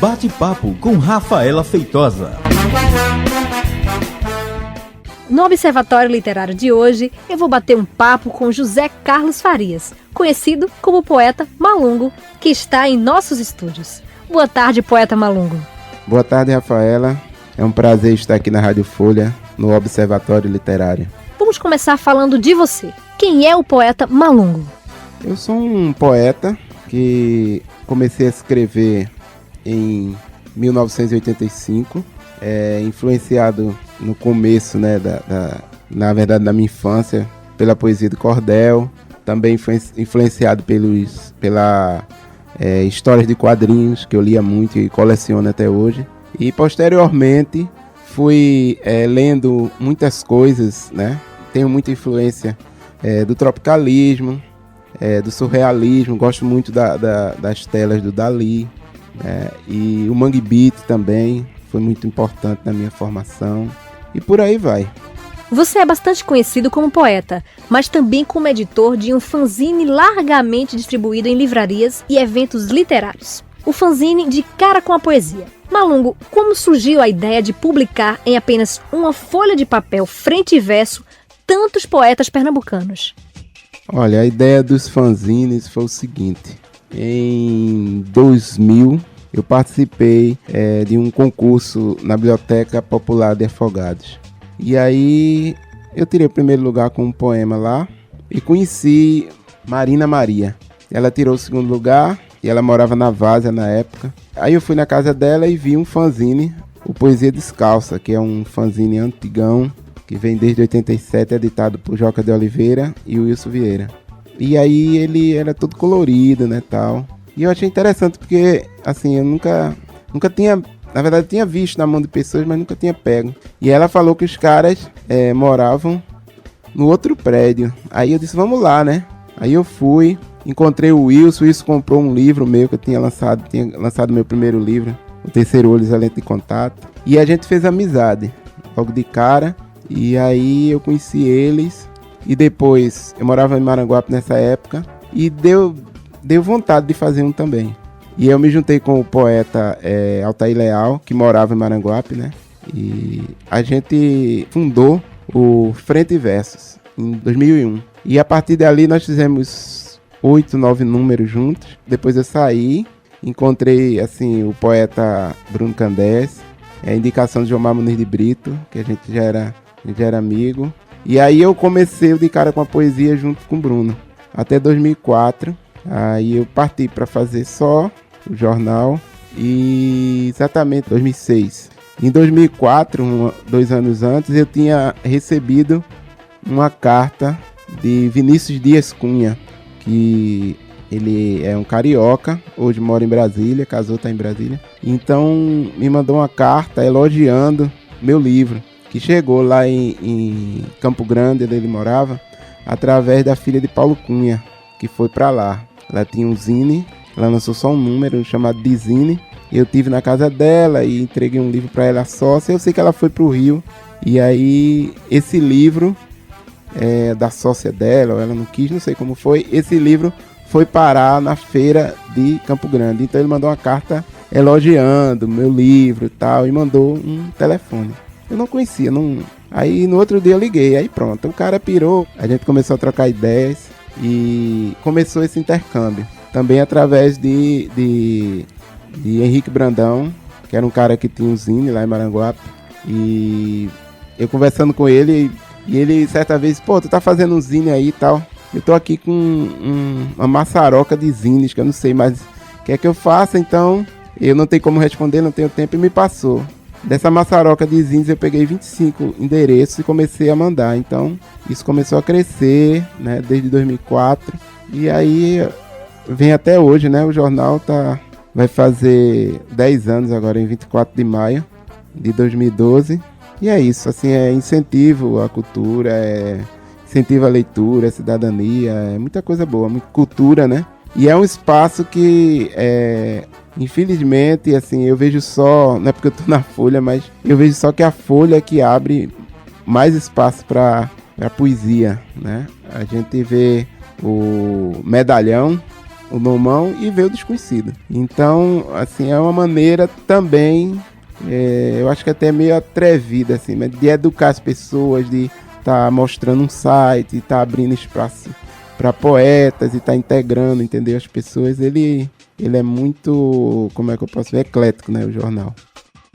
Bate-papo com Rafaela Feitosa. No Observatório Literário de hoje, eu vou bater um papo com José Carlos Farias, conhecido como poeta Malungo, que está em nossos estúdios. Boa tarde, poeta Malungo. Boa tarde, Rafaela. É um prazer estar aqui na Rádio Folha, no Observatório Literário. Vamos começar falando de você. Quem é o poeta Malungo? Eu sou um poeta que comecei a escrever em 1985, influenciado no começo, na verdade, da minha infância, pela poesia do cordel, também influenciado pela histórias de quadrinhos, que eu lia muito e coleciono até hoje. E posteriormente fui lendo muitas coisas, né? Tenho muita influência do tropicalismo, do surrealismo, gosto muito das telas do Dalí, e o Mangue Beat também foi muito importante na minha formação, e por aí vai. Você é bastante conhecido como poeta, mas também como editor de um fanzine largamente distribuído em livrarias e eventos literários. O fanzine De Cara com a Poesia. Malungo, como surgiu a ideia de publicar em apenas uma folha de papel frente e verso tantos poetas pernambucanos? Olha, a ideia dos fanzines foi o seguinte: em 2000 eu participei de um concurso na Biblioteca Popular de Afogados. E aí eu tirei o primeiro lugar com um poema lá e conheci Marina Maria. Ela tirou o segundo lugar e ela morava na Várzea na época. Aí eu fui na casa dela e vi um fanzine, o Poesia Descalça, que é um fanzine antigão, que vem desde 87, editado por Joca de Oliveira e Wilson Vieira. E aí ele era todo colorido, né, tal. E eu achei interessante porque, assim, eu nunca tinha... Na verdade, tinha visto na mão de pessoas, mas nunca tinha pego. E ela falou que os caras moravam no outro prédio. Aí eu disse, vamos lá, né? Aí eu fui, encontrei o Wilson comprou um livro meu que eu tinha lançado meu primeiro livro, O Terceiro Olho, Excelente de Contato. E a gente fez amizade, logo de cara. E aí eu conheci eles. E depois, eu morava em Maranguape nessa época. E deu vontade de fazer um também. E eu me juntei com o poeta Altair Leal, que morava em Maranguape, né? E a gente fundou o Frente e Versos em 2001. E a partir dali nós fizemos 8, 9 números juntos. Depois eu saí, encontrei assim, o poeta Bruno Candés, a indicação de Jomar Muniz de Brito, que a gente já era amigo. E aí eu comecei o De Cara com a Poesia junto com o Bruno, até 2004. Aí eu parti para fazer só o jornal e exatamente 2006. Em 2004, 2 anos antes, eu tinha recebido uma carta de Vinícius Dias Cunha, que ele é um carioca, hoje mora em Brasília, casou, está em Brasília. Então me mandou uma carta elogiando meu livro, que chegou lá em Campo Grande, onde ele morava, através da filha de Paulo Cunha, que foi para lá. Ela tinha um zine, ela lançou só um número chamado de Zine. Eu tive na casa dela e entreguei um livro para ela sócia. Eu sei que ela foi para o Rio. E aí esse livro da sócia dela, ela não quis, não sei como foi. Esse livro foi parar na feira de Campo Grande. Então ele mandou uma carta elogiando meu livro e tal. E mandou um telefone. Eu não conhecia, não. Aí no outro dia eu liguei. Aí pronto, o cara pirou. A gente começou a trocar ideias. E começou esse intercâmbio. Também através de Henrique Brandão, que era um cara que tinha um zine lá em Maranguape. E eu conversando com ele, e ele certa vez, tu tá fazendo um zine aí e tal. Eu tô aqui com uma maçaroca de zines, que eu não sei mais o que é que eu faço, então eu não tenho como responder, não tenho tempo, e me passou. Dessa maçaroca de zines eu peguei 25 endereços e comecei a mandar. Então isso começou a crescer, né, desde 2004. E aí vem até hoje, né? O jornal vai fazer 10 anos agora, em 24 de maio de 2012. E é isso, assim, é incentivo à cultura, incentivo à leitura, à cidadania, é muita coisa boa, muita cultura, né? E é um espaço que, infelizmente, assim, eu vejo só, não é porque eu tô na Folha, mas eu vejo só que a Folha é que abre mais espaço para a poesia, né? A gente vê o Medalhão, o normão e ver o desconhecido. Então, assim, é uma maneira também, eu acho que até meio atrevida, assim, de educar as pessoas, de estar mostrando um site, estar abrindo espaço para poetas e estar integrando, entendeu? As pessoas, ele é muito, como é que eu posso ver, eclético, né, o jornal.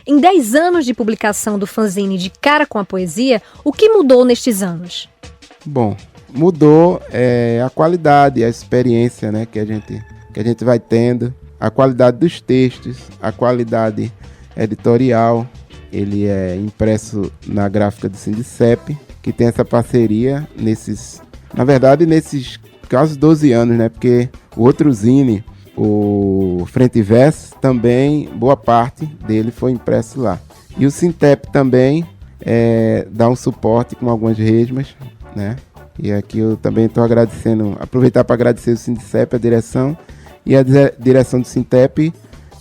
Em 10 anos de publicação do fanzine De Cara com a Poesia, o que mudou nestes anos? Bom, mudou a qualidade, a experiência, né, que a gente vai tendo, a qualidade dos textos, a qualidade editorial. Ele é impresso na gráfica do Sindicep, que tem essa parceria nesses quase 12 anos, né, porque o outro zine, o Frente e Verso, também, boa parte dele foi impresso lá. E o Sintep também dá um suporte com algumas resmas, né? E aqui eu também estou aproveitar para agradecer o Sindicep, a direção, e a direção do Sintep,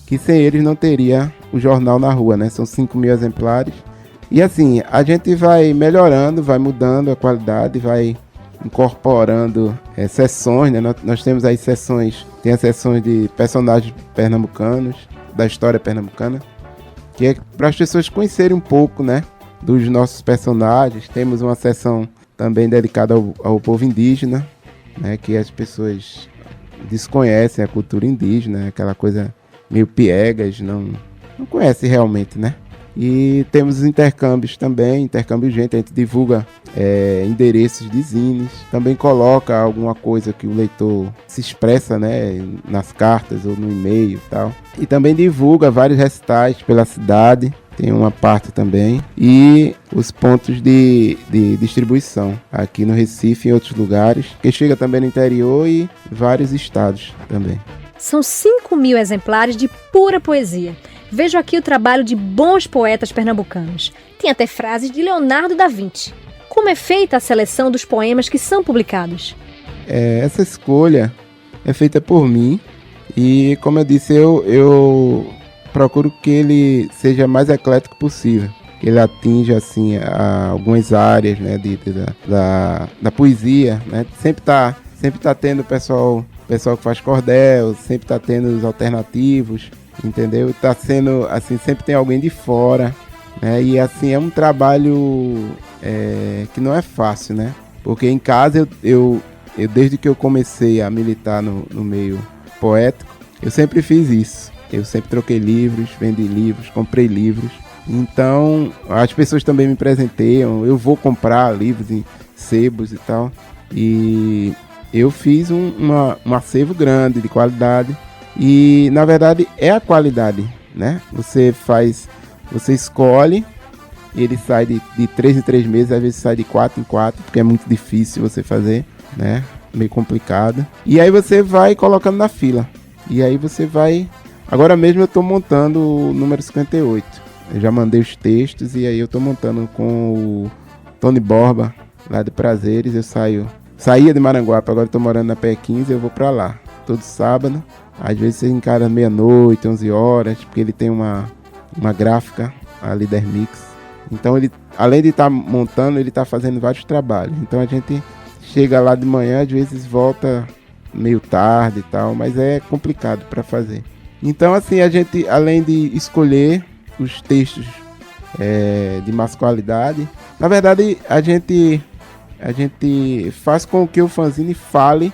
que sem eles não teria o jornal na rua, né? São 5.000 exemplares. E assim, a gente vai melhorando, vai mudando a qualidade, vai incorporando sessões, né? Nós temos aí sessões, tem as sessões de personagens pernambucanos, da história pernambucana, que é para as pessoas conhecerem um pouco, né, dos nossos personagens. Temos uma sessão também dedicada ao povo indígena, né, que as pessoas desconhecem a cultura indígena, aquela coisa meio piegas, não conhecem realmente, né? E temos os intercâmbios também, intercâmbio de gente, a gente divulga endereços de zines, também coloca alguma coisa que o leitor se expressa, né, nas cartas ou no e-mail e tal. E também divulga vários recitais pela cidade, tem uma parte também, e os pontos de distribuição aqui no Recife e em outros lugares, que chega também no interior e vários estados também. São 5.000 exemplares de pura poesia. Vejo aqui o trabalho de bons poetas pernambucanos. Tem até frases de Leonardo da Vinci. Como é feita a seleção dos poemas que são publicados? Essa escolha é feita por mim e, como eu disse, eu procuro que ele seja mais eclético possível, que ele atinja assim algumas áreas, né, da poesia, né? Sempre tá tendo pessoal que faz cordel, sempre tá tendo os alternativos, entendeu? Tá sendo assim, sempre tem alguém de fora, né? E assim é um trabalho que não é fácil, né? Porque em casa eu desde que eu comecei a militar no meio poético, eu sempre fiz isso. Eu sempre troquei livros, vendi livros, comprei livros. Então as pessoas também me presenteiam, eu vou comprar livros em sebos e tal. E eu fiz um acervo grande de qualidade. E na verdade é a qualidade, né? Você escolhe, ele sai de 3 em 3 meses, às vezes sai de 4 em 4, porque é muito difícil você fazer, né? Meio complicado. E aí você vai colocando na fila. E aí você vai... Agora mesmo eu estou montando o número 58. Eu já mandei os textos e aí eu estou montando com o Tony Borba, lá de Prazeres. Eu saía de Maranguape, agora estou morando na P15, eu vou para lá todo sábado. Às vezes você encara meia-noite, 11 horas, porque ele tem uma gráfica, a Líder Mix. Então ele, além de estar montando, ele está fazendo vários trabalhos. Então a gente chega lá de manhã, às vezes volta meio tarde e tal, mas é complicado para fazer. Então assim, a gente, além de escolher os textos de mais qualidade, na verdade a gente faz com que o fanzine fale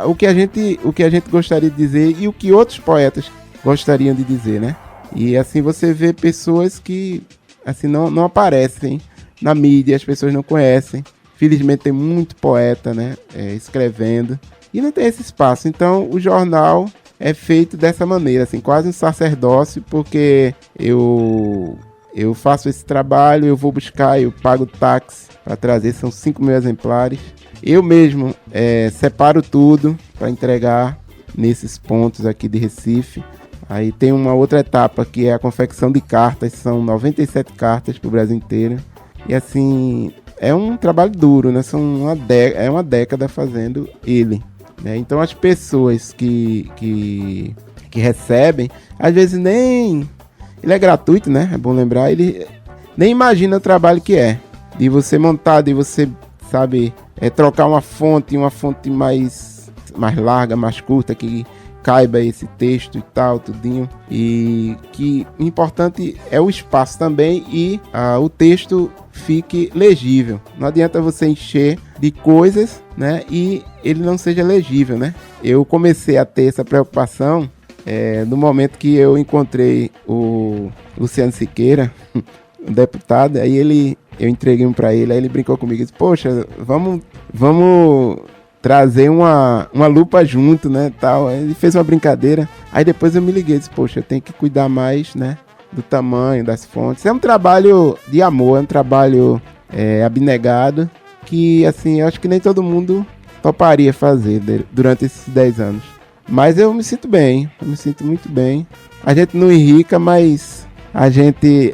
o que a gente gostaria de dizer e o que outros poetas gostariam de dizer, né? E assim você vê pessoas que assim não aparecem na mídia, as pessoas não conhecem. Felizmente tem muito poeta, né, escrevendo, e não tem esse espaço. Então o jornal é feito dessa maneira, assim, quase um sacerdócio, porque eu faço esse trabalho, eu vou buscar, eu pago táxi para trazer, são 5.000 exemplares. Eu mesmo separo tudo para entregar nesses pontos aqui de Recife. Aí tem uma outra etapa que é a confecção de cartas, são 97 cartas para o Brasil inteiro. E assim, é um trabalho duro, né? É uma década fazendo ele, né? Então as pessoas que recebem, às vezes nem... Ele é gratuito, né? É bom lembrar, ele nem imagina o trabalho que é. De você montar, de você, sabe, trocar uma fonte mais mais larga, mais curta, que caiba esse texto e tal, tudinho. E que o importante é o espaço também e o texto fique legível. Não adianta você encher de coisas, né, e ele não seja legível, né? Eu comecei a ter essa preocupação no momento que eu encontrei o Luciano Siqueira, um deputado, aí eu entreguei um para ele, aí ele brincou comigo e disse, poxa, vamos trazer uma lupa junto, né, tal. Ele fez uma brincadeira, aí depois eu me liguei, disse, poxa, eu tenho que cuidar mais, né, do tamanho, das fontes. É um trabalho de amor, é um trabalho abnegado, que, assim, eu acho que nem todo mundo toparia fazer durante esses 10 anos. Mas eu me sinto bem, eu me sinto muito bem. A gente não enrica, mas a gente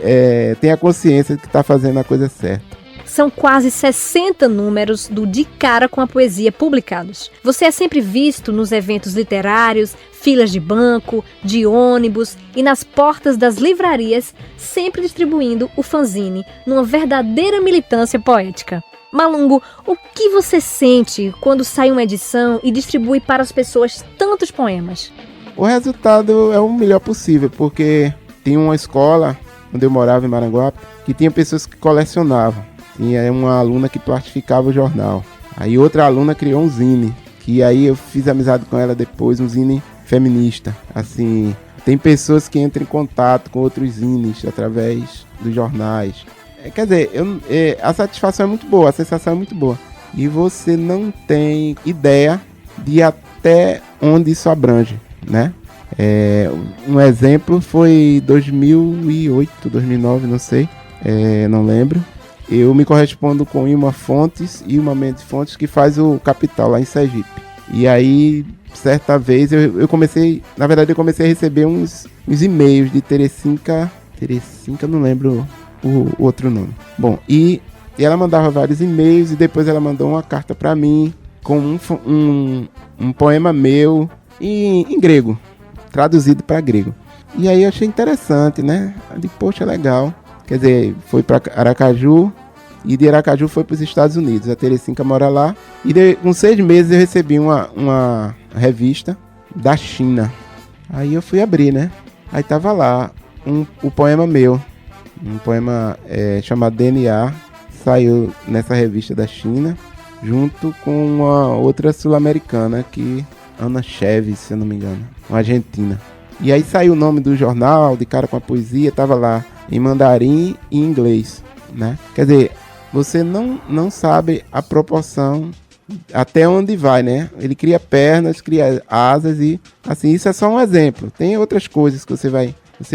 tem a consciência de que está fazendo a coisa certa. São quase 60 números do De Cara com a Poesia publicados. Você é sempre visto nos eventos literários, filas de banco, de ônibus e nas portas das livrarias, sempre distribuindo o fanzine numa verdadeira militância poética. Malungo, o que você sente quando sai uma edição e distribui para as pessoas tantos poemas? O resultado é o melhor possível, porque tinha uma escola onde eu morava em Maranguape que tinha pessoas que colecionavam. Tinha uma aluna que plastificava o jornal. Aí outra aluna criou um zine, que aí eu fiz amizade com ela depois, um zine feminista. Assim, tem pessoas que entram em contato com outros zines através dos jornais. Quer dizer, a satisfação é muito boa, a sensação é muito boa. E você não tem ideia de até onde isso abrange, né? Um exemplo foi 2008, 2009, não sei, não lembro. Eu me correspondo com Ilma Fontes e Ilma Mendes Fontes, que faz o Capital lá em Sergipe. E aí, certa vez, eu comecei a receber uns e-mails de Terecinca, não lembro o outro nome. Bom, e ela mandava vários e-mails e depois ela mandou uma carta para mim com um poema meu em grego, traduzido para grego. E aí eu achei interessante, né? Eu disse, poxa, legal. Quer dizer, foi para Aracaju e de Aracaju foi para os Estados Unidos. A Terecinca mora lá. E com 6 meses eu recebi uma revista da China. Aí eu fui abrir, né? Aí tava lá o poema meu. Um poema chamado DNA. Saiu nessa revista da China. Junto com uma outra sul-americana, Ana Cheves, se eu não me engano. Uma argentina. E aí saiu o nome do jornal, De Cara com a Poesia. Tava lá em mandarim e inglês, né? Quer dizer, você não sabe a proporção até onde vai, né? Ele cria pernas, cria asas e, assim, isso é só um exemplo. Tem outras coisas que você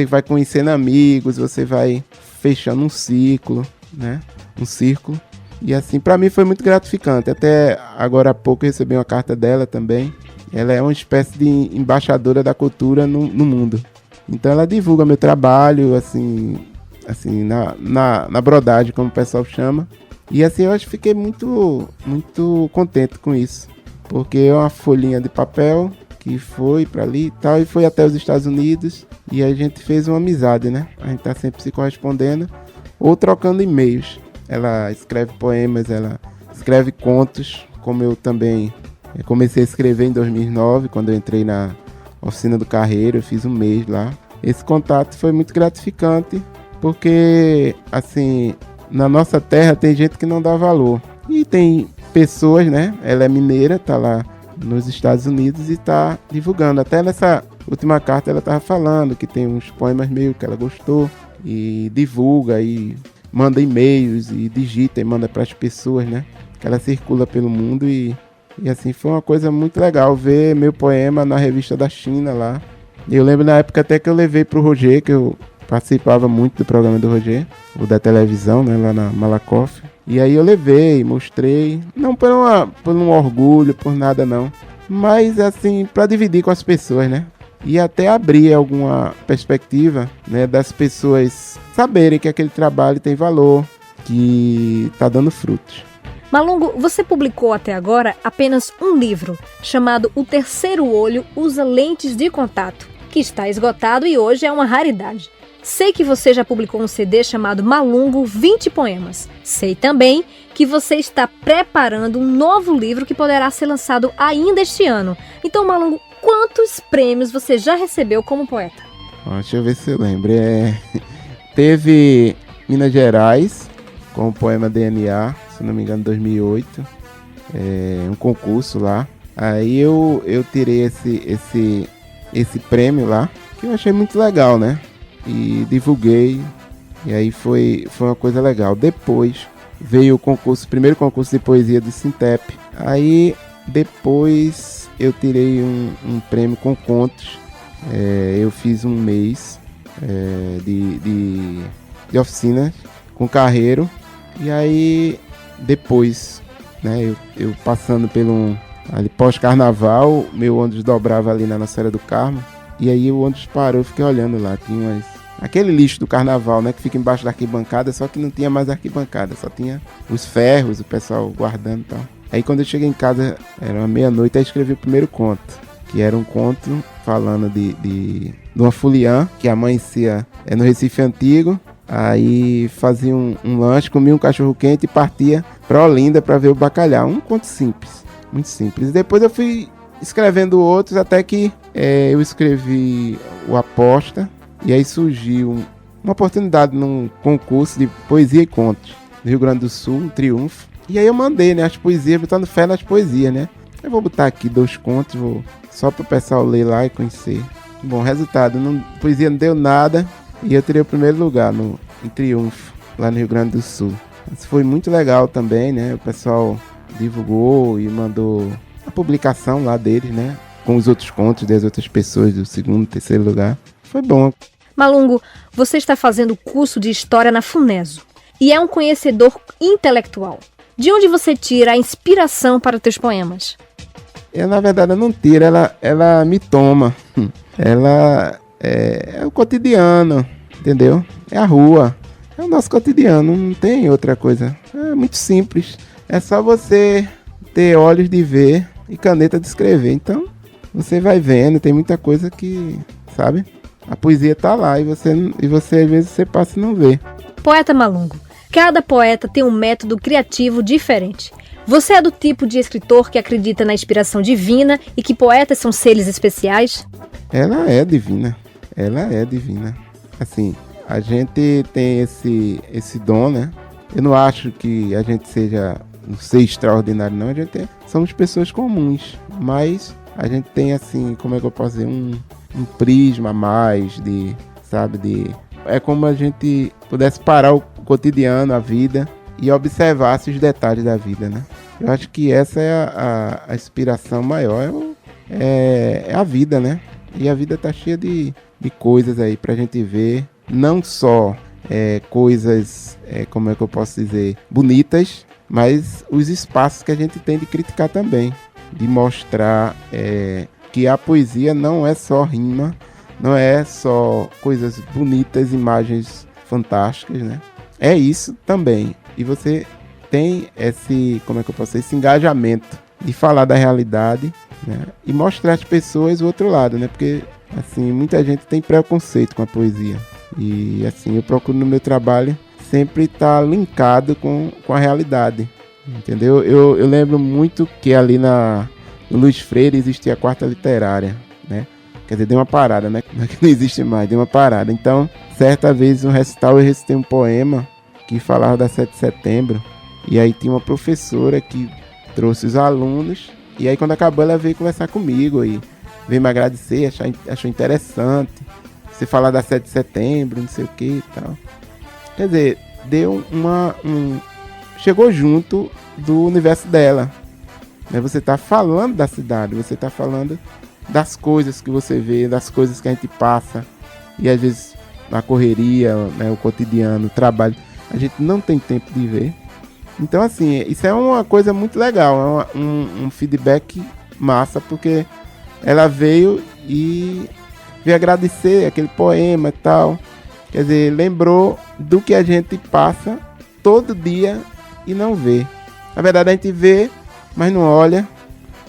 vai conhecendo amigos, você vai fechando um ciclo, né? Um círculo. E, assim, pra mim foi muito gratificante. Até agora há pouco eu recebi uma carta dela também. Ela é uma espécie de embaixadora da cultura no mundo. Então ela divulga meu trabalho, assim na brodagem, como o pessoal chama. E assim, eu acho que fiquei muito, muito contente com isso. Porque é uma folhinha de papel que foi pra ali e tal, e foi até os Estados Unidos. E a gente fez uma amizade, né? A gente tá sempre se correspondendo ou trocando e-mails. Ela escreve poemas, ela escreve contos, como eu também comecei a escrever em 2009, quando eu entrei na Oficina do Carreiro, eu fiz um mês lá. Esse contato foi muito gratificante, porque, assim, na nossa terra tem gente que não dá valor. E tem pessoas, né? Ela é mineira, tá lá nos Estados Unidos e tá divulgando. Até nessa última carta ela tava falando que tem uns poemas meio que ela gostou e divulga e manda e-mails e digita e manda para as pessoas, né? Que ela circula pelo mundo e assim, foi uma coisa muito legal ver meu poema na revista da China lá. Eu lembro na época até que eu levei pro Roger, que eu participava muito do programa do Roger, o da televisão, né, lá na Malakoff. E aí eu levei, mostrei, não por um orgulho, por nada não, mas assim, para dividir com as pessoas, né? E até abrir alguma perspectiva, né, das pessoas saberem que aquele trabalho tem valor, que tá dando frutos. Malungo, você publicou até agora apenas um livro, chamado O Terceiro Olho Usa Lentes de Contato, que está esgotado e hoje é uma raridade. Sei que você já publicou um CD chamado Malungo 20 Poemas. Sei também que você está preparando um novo livro que poderá ser lançado ainda este ano. Então, Malungo, quantos prêmios você já recebeu como poeta? Deixa eu ver se eu lembro. Teve Minas Gerais, com o poema DNA, se não me engano, 2008. Um concurso lá. Aí eu tirei esse prêmio lá, que eu achei muito legal, né? E divulguei. E aí foi uma coisa legal. Depois veio o primeiro concurso de poesia do Sintep. Aí depois eu tirei um prêmio com contos. Eu fiz um mês de oficina com carreiro. E aí depois, né, eu passando ali pós-carnaval, meu ônibus dobrava ali na Nossa Senhora do Carmo. E aí o ônibus parou, eu fiquei olhando lá. Tinha aquele lixo do carnaval, né, que fica embaixo da arquibancada, só que não tinha mais arquibancada, só tinha os ferros, o pessoal guardando e tal. Aí quando eu cheguei em casa, era meia-noite, aí escrevi o primeiro conto, que era um conto falando de uma fuliã que amanhecia no Recife Antigo, aí fazia um lanche, comia um cachorro quente e partia pra Olinda pra ver o bacalhau. Um conto simples, muito simples. Depois eu fui escrevendo outros, até que eu escrevi o Aposta, e aí surgiu uma oportunidade num concurso de poesia e contos no Rio Grande do Sul, um triunfo. E aí eu mandei, né, as poesias, botando fé nas poesias, né. Eu vou botar aqui 2 contos, só para o pessoal ler lá e conhecer. Bom, resultado, poesia não deu nada e eu tirei o primeiro lugar em triunfo, lá no Rio Grande do Sul. Isso foi muito legal também, né, o pessoal divulgou e mandou a publicação lá deles, né, com os outros contos das outras pessoas do 2º, 3º lugar. Foi bom. Malungo, você está fazendo curso de História na FUNESO e é um conhecedor intelectual. De onde você tira a inspiração para teus poemas? Na verdade, eu não tiro, ela me toma. Ela é o cotidiano, entendeu? É a rua, é o nosso cotidiano, não tem outra coisa. É muito simples. É só você ter olhos de ver e caneta de escrever. Então, você vai vendo, tem muita coisa que, sabe? A poesia tá lá e você às vezes você passa e não vê. Poeta Malungo, cada poeta tem um método criativo diferente. Você é do tipo de escritor que acredita na inspiração divina e que poetas são seres especiais? Ela é divina. Assim, a gente tem esse dom, né? Eu não acho que a gente seja um ser extraordinário, não. Somos pessoas comuns, mas a gente tem, assim, como é que eu posso dizer, um prisma a mais é como a gente pudesse parar o cotidiano, a vida, e observasse os detalhes da vida, né? Eu acho que essa é a inspiração maior, é a vida, né? E a vida tá cheia de coisas aí pra gente ver, não só coisas, como é que eu posso dizer, bonitas, mas os espaços que a gente tem de criticar também, de mostrar que a poesia não é só rima, não é só coisas bonitas, imagens fantásticas, né? É isso também. E você tem esse engajamento de falar da realidade, né? E mostrar às pessoas o outro lado, né? Porque, assim, muita gente tem preconceito com a poesia. E, assim, eu procuro no meu trabalho sempre estar linkado com a realidade, entendeu? Eu lembro muito que ali no Luiz Freire existia a Quarta Literária, né? Quer dizer, deu uma parada, né? Não existe mais, deu uma parada. Então, certa vez, no recital, eu recitei um poema que falava da 7 de setembro. E aí tinha uma professora que trouxe os alunos. E aí, quando acabou, ela veio conversar comigo e veio me agradecer, achou interessante você falar da 7 de setembro, não sei o que e tal. Quer dizer, deu chegou junto do universo dela. Você está falando da cidade, você está falando das coisas que você vê, das coisas que a gente passa. E às vezes na correria, né, o cotidiano, o trabalho, a gente não tem tempo de ver. Então, assim, isso é uma coisa muito legal, é um feedback massa, porque ela veio agradecer aquele poema e tal. Quer dizer, lembrou do que a gente passa todo dia e não vê. Na verdade, a gente vê, mas não olha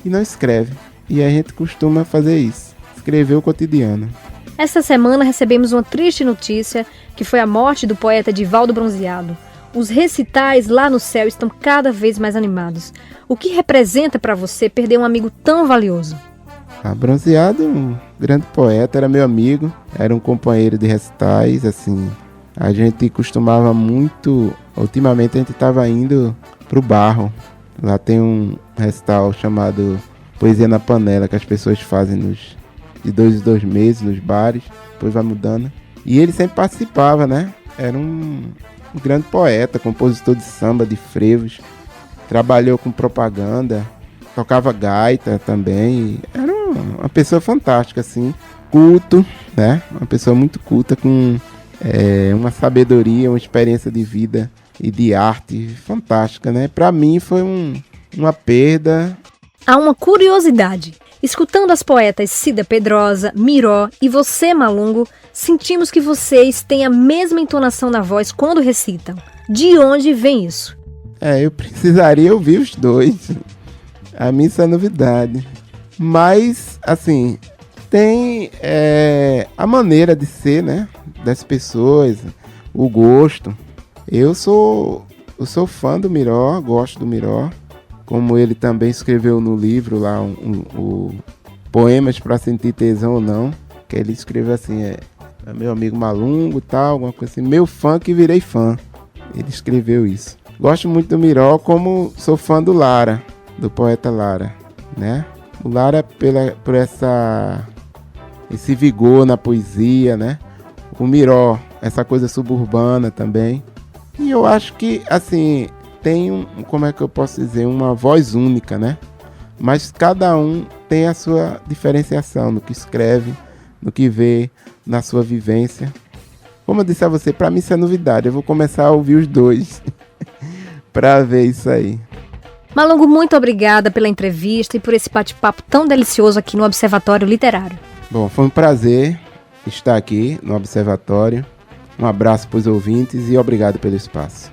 e não escreve. E a gente costuma fazer isso, escrever o cotidiano. Essa semana recebemos uma triste notícia, que foi a morte do poeta Divaldo Bronzeado. Os recitais lá no céu estão cada vez mais animados. O que representa para você perder um amigo tão valioso? Bronzeado, um grande poeta, era meu amigo, era um companheiro de recitais, assim. A gente costumava muito, ultimamente a gente estava indo pro Barro. Lá tem um recital chamado Poesia na Panela, que as pessoas fazem de 2 em 2 meses nos bares, depois vai mudando. E ele sempre participava, né? Era um grande poeta, compositor de samba, de frevos, trabalhou com propaganda, tocava gaita também. Era uma pessoa fantástica, assim, culto, né? Uma pessoa muito culta, com uma sabedoria, uma experiência de vida e de arte fantástica, né? Para mim foi uma perda. Há uma curiosidade. Escutando as poetas Cida Pedrosa, Miró e você, Malungo, sentimos que vocês têm a mesma entonação na voz quando recitam. De onde vem isso? Eu precisaria ouvir os dois. A mim isso é novidade. Mas, assim, tem a maneira de ser, né? Das pessoas, o gosto. Eu sou fã do Miró, gosto do Miró. Como ele também escreveu no livro lá, o Poemas para Sentir Tesão ou Não, que ele escreveu assim, meu amigo Malungo, tal, alguma coisa assim, meu fã que virei fã. Ele escreveu isso. Gosto muito do Miró, como sou fã do Lara, do poeta Lara, né? O Lara por esse vigor na poesia, né? O Miró, essa coisa suburbana também. E eu acho que, assim, tem como é que eu posso dizer, uma voz única, né? Mas cada um tem a sua diferenciação no que escreve, no que vê, na sua vivência. Como eu disse a você, para mim isso é novidade. Eu vou começar a ouvir os dois para ver isso aí. Malungo, muito obrigada pela entrevista e por esse bate-papo tão delicioso aqui no Observatório Literário. Bom, foi um prazer estar aqui no Observatório. Um abraço para os ouvintes e obrigado pelo espaço.